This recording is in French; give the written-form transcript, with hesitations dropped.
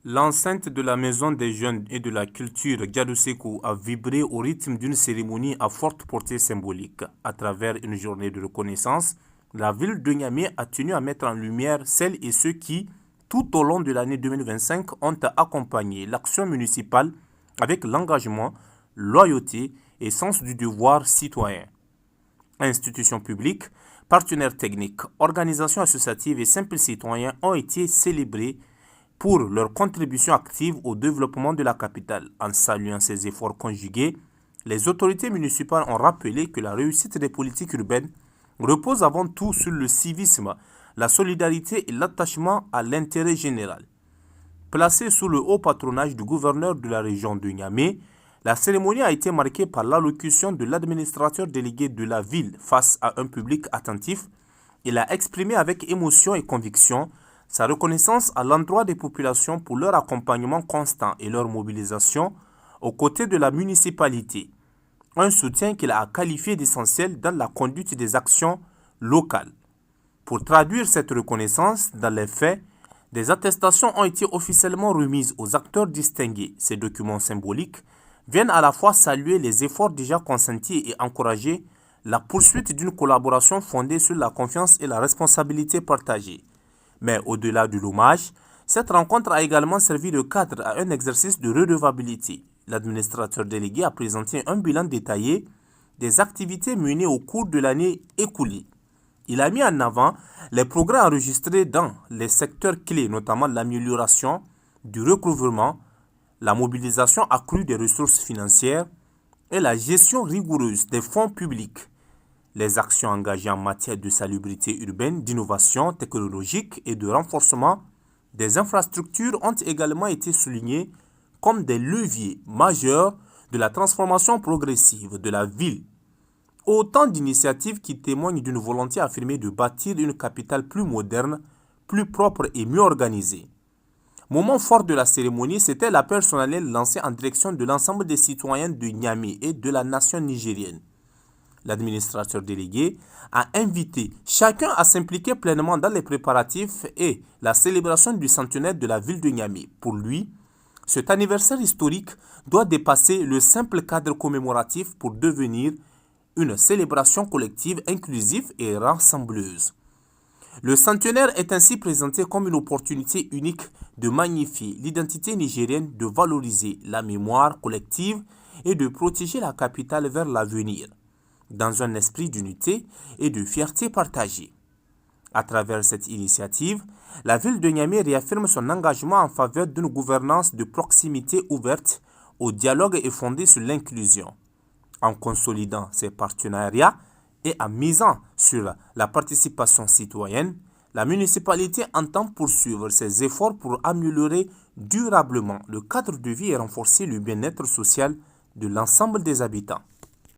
L'enceinte de la Maison des Jeunes et de la Culture Diadou a vibré au rythme d'une cérémonie à forte portée symbolique. À travers une journée de reconnaissance, la ville de Niamey a tenu à mettre en lumière celles et ceux qui, tout au long de l'année 2025, ont accompagné l'action municipale avec l'engagement, loyauté et sens du devoir citoyen. Institutions publiques, partenaires techniques, organisations associatives et simples citoyens ont été célébrés pour leur contribution active au développement de la capitale. En saluant ces efforts conjugués, les autorités municipales ont rappelé que la réussite des politiques urbaines repose avant tout sur le civisme, la solidarité et l'attachement à l'intérêt général. Placée sous le haut patronage du gouverneur de la région de Niamey, la cérémonie a été marquée par l'allocution de l'administrateur délégué de la ville face à un public attentif. Il a exprimé avec émotion et conviction sa reconnaissance à l'endroit des populations pour leur accompagnement constant et leur mobilisation aux côtés de la municipalité. Un soutien qu'il a qualifié d'essentiel dans la conduite des actions locales. Pour traduire cette reconnaissance dans les faits, des attestations ont été officiellement remises aux acteurs distingués. Ces documents symboliques viennent à la fois saluer les efforts déjà consentis et encourager la poursuite d'une collaboration fondée sur la confiance et la responsabilité partagée. Mais au-delà de l'hommage, cette rencontre a également servi de cadre à un exercice de redevabilité. L'administrateur délégué a présenté un bilan détaillé des activités menées au cours de l'année écoulée. Il a mis en avant les progrès enregistrés dans les secteurs clés, notamment l'amélioration du recouvrement, la mobilisation accrue des ressources financières et la gestion rigoureuse des fonds publics. Les actions engagées en matière de salubrité urbaine, d'innovation technologique et de renforcement des infrastructures ont également été soulignées comme des leviers majeurs de la transformation progressive de la ville. Autant d'initiatives qui témoignent d'une volonté affirmée de bâtir une capitale plus moderne, plus propre et mieux organisée. Moment fort de la cérémonie, c'était l'appel solennel lancé en direction de l'ensemble des citoyens de Niamey et de la nation nigérienne. L'administrateur délégué a invité chacun à s'impliquer pleinement dans les préparatifs et la célébration du centenaire de la ville de Niamey. Pour lui, cet anniversaire historique doit dépasser le simple cadre commémoratif pour devenir une célébration collective inclusive et rassembleuse. Le centenaire est ainsi présenté comme une opportunité unique de magnifier l'identité nigérienne, de valoriser la mémoire collective et de protéger la capitale vers l'avenir, dans un esprit d'unité et de fierté partagée. À travers cette initiative, la ville de Niamey réaffirme son engagement en faveur d'une gouvernance de proximité ouverte au dialogue et fondée sur l'inclusion. En consolidant ses partenariats et en misant sur la participation citoyenne, la municipalité entend poursuivre ses efforts pour améliorer durablement le cadre de vie et renforcer le bien-être social de l'ensemble des habitants.